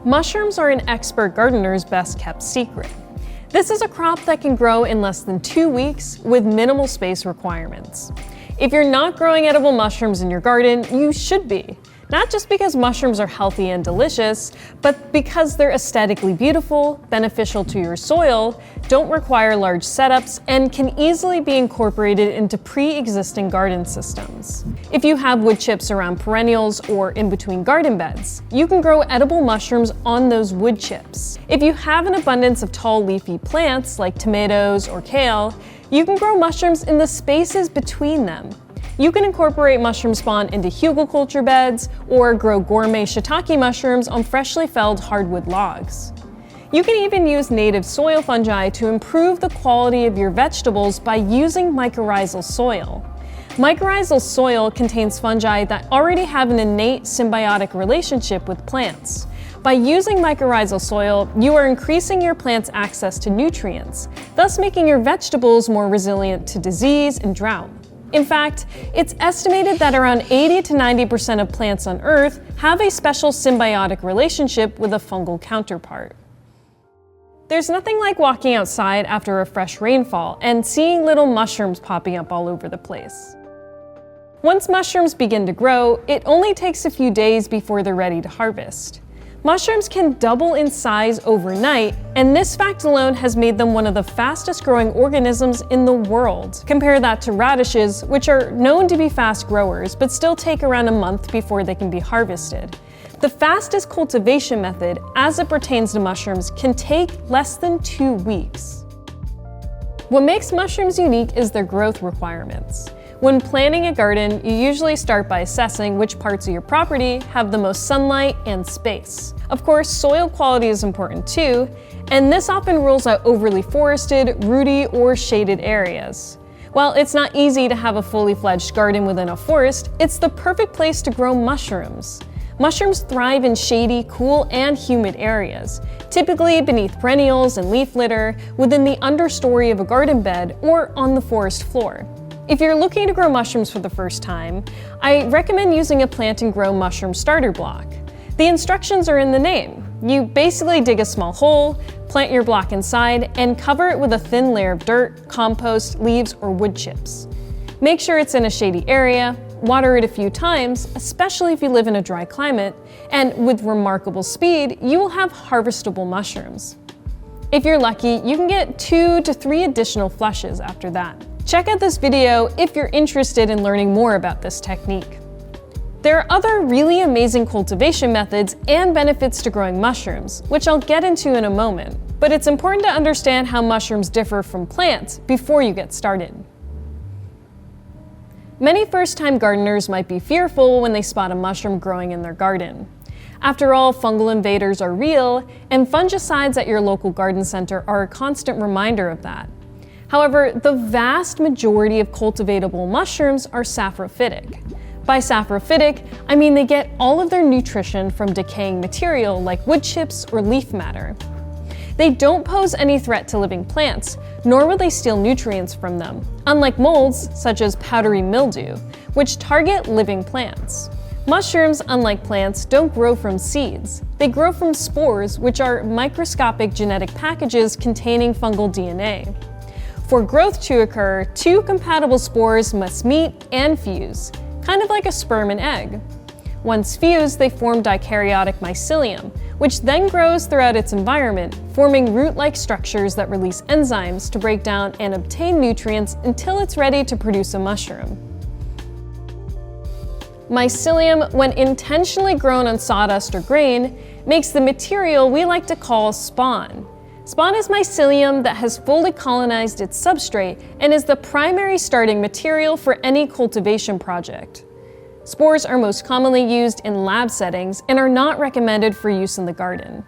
Mushrooms are an expert gardener's best kept secret. This is a crop that can grow in less than 2 weeks with minimal space requirements. If you're not growing edible mushrooms in your garden, you should be. Not just because mushrooms are healthy and delicious, but because they're aesthetically beautiful, beneficial to your soil, don't require large setups, and can easily be incorporated into pre-existing garden systems. If you have wood chips around perennials or in between garden beds, you can grow edible mushrooms on those wood chips. If you have an abundance of tall leafy plants like tomatoes or kale, you can grow mushrooms in the spaces between them. You can incorporate mushroom spawn into hugelkultur beds or grow gourmet shiitake mushrooms on freshly felled hardwood logs. You can even use native soil fungi to improve the quality of your vegetables by using mycorrhizal soil. Mycorrhizal soil contains fungi that already have an innate symbiotic relationship with plants. By using mycorrhizal soil, you are increasing your plant's access to nutrients, thus making your vegetables more resilient to disease and drought. In fact, it's estimated that around 80 to 90% of plants on Earth have a special symbiotic relationship with a fungal counterpart. There's nothing like walking outside after a fresh rainfall and seeing little mushrooms popping up all over the place. Once mushrooms begin to grow, it only takes a few days before they're ready to harvest. Mushrooms can double in size overnight, and this fact alone has made them one of the fastest growing organisms in the world. Compare that to radishes, which are known to be fast growers, but still take around a month before they can be harvested. The fastest cultivation method, as it pertains to mushrooms, can take less than 2 weeks. What makes mushrooms unique is their growth requirements. When planning a garden, you usually start by assessing which parts of your property have the most sunlight and space. Of course, soil quality is important too, and this often rules out overly forested, rooty, or shaded areas. While it's not easy to have a fully fledged garden within a forest, it's the perfect place to grow mushrooms. Mushrooms thrive in shady, cool, and humid areas, typically beneath perennials and leaf litter, within the understory of a garden bed, or on the forest floor. If you're looking to grow mushrooms for the first time, I recommend using a plant and grow mushroom starter block. The instructions are in the name. You basically dig a small hole, plant your block inside, and cover it with a thin layer of dirt, compost, leaves, or wood chips. Make sure it's in a shady area, water it a few times, especially if you live in a dry climate, and with remarkable speed, you will have harvestable mushrooms. If you're lucky, you can get 2 to 3 additional flushes after that. Check out this video if you're interested in learning more about this technique. There are other really amazing cultivation methods and benefits to growing mushrooms, which I'll get into in a moment, but it's important to understand how mushrooms differ from plants before you get started. Many first-time gardeners might be fearful when they spot a mushroom growing in their garden. After all, fungal invaders are real, and fungicides at your local garden center are a constant reminder of that. However, the vast majority of cultivatable mushrooms are saprophytic. By saprophytic, I mean they get all of their nutrition from decaying material like wood chips or leaf matter. They don't pose any threat to living plants, nor will they steal nutrients from them, unlike molds such as powdery mildew, which target living plants. Mushrooms, unlike plants, don't grow from seeds. They grow from spores, which are microscopic genetic packages containing fungal DNA. For growth to occur, 2 compatible spores must meet and fuse, kind of like a sperm and egg. Once fused, they form dikaryotic mycelium, which then grows throughout its environment, forming root-like structures that release enzymes to break down and obtain nutrients until it's ready to produce a mushroom. Mycelium, when intentionally grown on sawdust or grain, makes the material we like to call spawn. Spawn is mycelium that has fully colonized its substrate and is the primary starting material for any cultivation project. Spores are most commonly used in lab settings and are not recommended for use in the garden.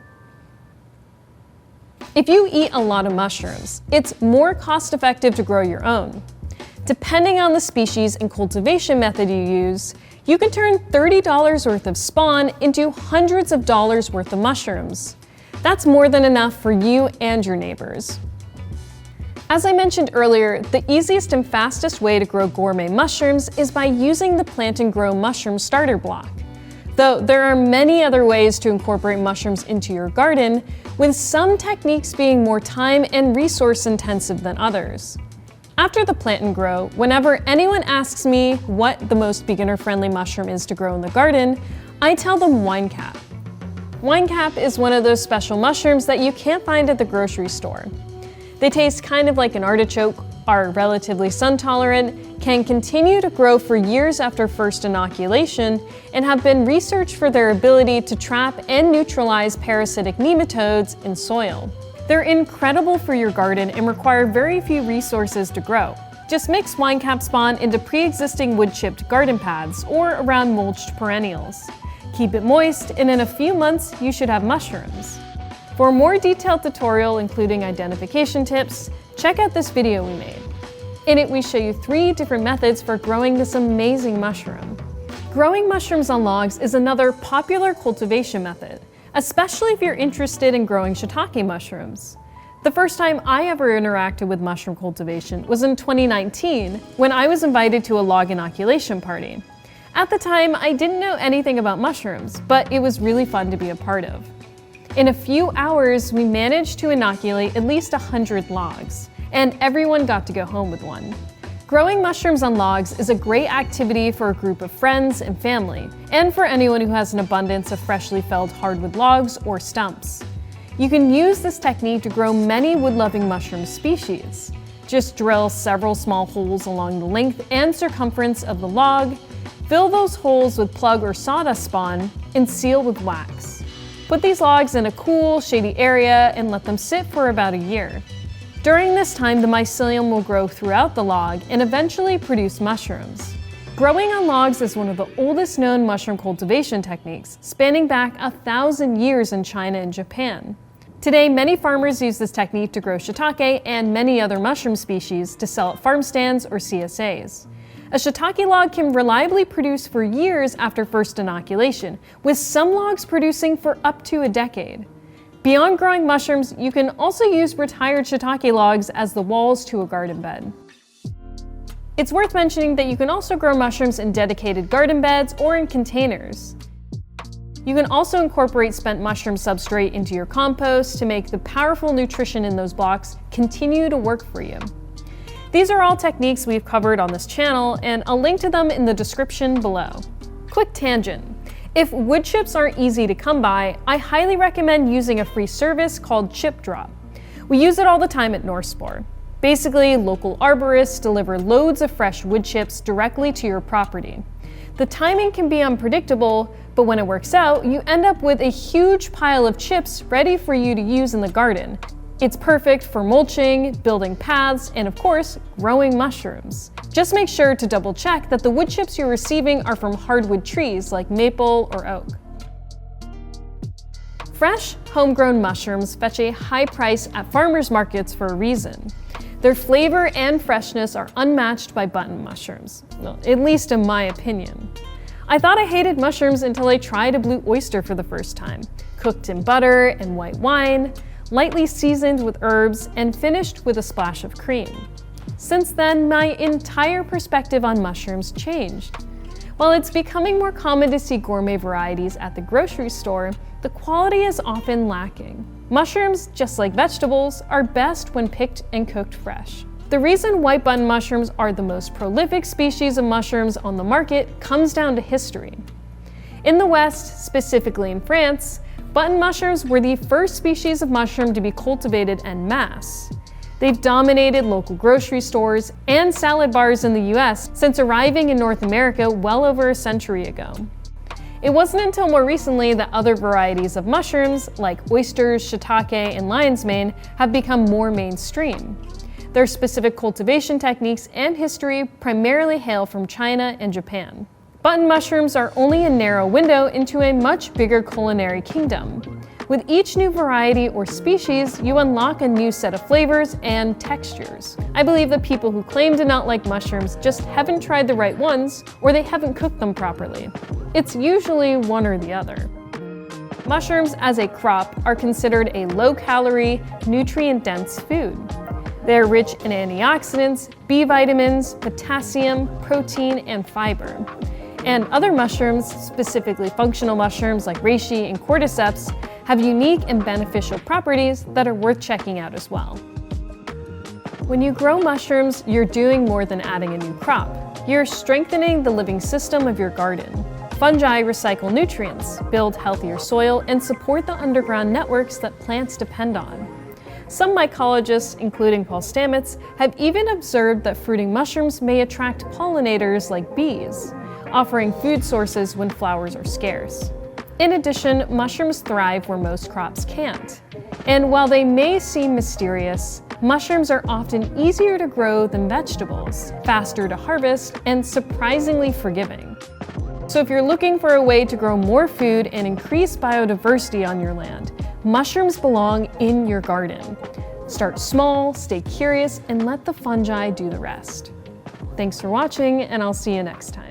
If you eat a lot of mushrooms, it's more cost-effective to grow your own. Depending on the species and cultivation method you use, you can turn $30 worth of spawn into hundreds of dollars worth of mushrooms. That's more than enough for you and your neighbors. As I mentioned earlier, the easiest and fastest way to grow gourmet mushrooms is by using the plant and grow mushroom starter block. Though there are many other ways to incorporate mushrooms into your garden, with some techniques being more time and resource intensive than others. After the plant and grow, whenever anyone asks me what the most beginner-friendly mushroom is to grow in the garden, I tell them winecap. Winecap is one of those special mushrooms that you can't find at the grocery store. They taste kind of like an artichoke, are relatively sun tolerant, can continue to grow for years after first inoculation, and have been researched for their ability to trap and neutralize parasitic nematodes in soil. They're incredible for your garden and require very few resources to grow. Just mix winecap spawn into pre-existing wood-chipped garden paths or around mulched perennials. Keep it moist, and in a few months, you should have mushrooms. For a more detailed tutorial, including identification tips, check out this video we made. In it, we show you 3 different methods for growing this amazing mushroom. Growing mushrooms on logs is another popular cultivation method, especially if you're interested in growing shiitake mushrooms. The first time I ever interacted with mushroom cultivation was in 2019, when I was invited to a log inoculation party. At the time, I didn't know anything about mushrooms, but it was really fun to be a part of. In a few hours, we managed to inoculate at least 100 logs, and everyone got to go home with one. Growing mushrooms on logs is a great activity for a group of friends and family, and for anyone who has an abundance of freshly felled hardwood logs or stumps. You can use this technique to grow many wood-loving mushroom species. Just drill several small holes along the length and circumference of the log, fill those holes with plug or sawdust spawn, and seal with wax. Put these logs in a cool, shady area and let them sit for about a year. During this time, the mycelium will grow throughout the log and eventually produce mushrooms. Growing on logs is one of the oldest known mushroom cultivation techniques, spanning back 1,000 years in China and Japan. Today, many farmers use this technique to grow shiitake and many other mushroom species to sell at farm stands or CSAs. A shiitake log can reliably produce for years after first inoculation, with some logs producing for up to a decade. Beyond growing mushrooms, you can also use retired shiitake logs as the walls to a garden bed. It's worth mentioning that you can also grow mushrooms in dedicated garden beds or in containers. You can also incorporate spent mushroom substrate into your compost to make the powerful nutrition in those blocks continue to work for you. These are all techniques we've covered on this channel, and I'll link to them in the description below. Quick tangent. If wood chips aren't easy to come by, I highly recommend using a free service called Chip Drop. We use it all the time at Spore. Basically, local arborists deliver loads of fresh wood chips directly to your property. The timing can be unpredictable, but when it works out, you end up with a huge pile of chips ready for you to use in the garden. It's perfect for mulching, building paths, and of course, growing mushrooms. Just make sure to double check that the wood chips you're receiving are from hardwood trees like maple or oak. Fresh, homegrown mushrooms fetch a high price at farmers markets for a reason. Their flavor and freshness are unmatched by button mushrooms, well, at least in my opinion. I thought I hated mushrooms until I tried a blue oyster for the first time, cooked in butter and white wine, lightly seasoned with herbs, and finished with a splash of cream. Since then, my entire perspective on mushrooms changed. While it's becoming more common to see gourmet varieties at the grocery store, the quality is often lacking. Mushrooms, just like vegetables, are best when picked and cooked fresh. The reason white button mushrooms are the most prolific species of mushrooms on the market comes down to history. In the West, specifically in France, button mushrooms were the first species of mushroom to be cultivated en masse. They've dominated local grocery stores and salad bars in the US since arriving in North America well over a century ago. It wasn't until more recently that other varieties of mushrooms, like oysters, shiitake, and lion's mane, have become more mainstream. Their specific cultivation techniques and history primarily hail from China and Japan. Button mushrooms are only a narrow window into a much bigger culinary kingdom. With each new variety or species, you unlock a new set of flavors and textures. I believe that people who claim to not like mushrooms just haven't tried the right ones, or they haven't cooked them properly. It's usually one or the other. Mushrooms as a crop are considered a low-calorie, nutrient-dense food. They are rich in antioxidants, B vitamins, potassium, protein, and fiber. And other mushrooms, specifically functional mushrooms like reishi and cordyceps, have unique and beneficial properties that are worth checking out as well. When you grow mushrooms, you're doing more than adding a new crop. You're strengthening the living system of your garden. Fungi recycle nutrients, build healthier soil, and support the underground networks that plants depend on. Some mycologists, including Paul Stamets, have even observed that fruiting mushrooms may attract pollinators like bees, offering food sources when flowers are scarce. In addition, mushrooms thrive where most crops can't. And while they may seem mysterious, mushrooms are often easier to grow than vegetables, faster to harvest, and surprisingly forgiving. So if you're looking for a way to grow more food and increase biodiversity on your land, mushrooms belong in your garden. Start small, stay curious, and let the fungi do the rest. Thanks for watching, and I'll see you next time.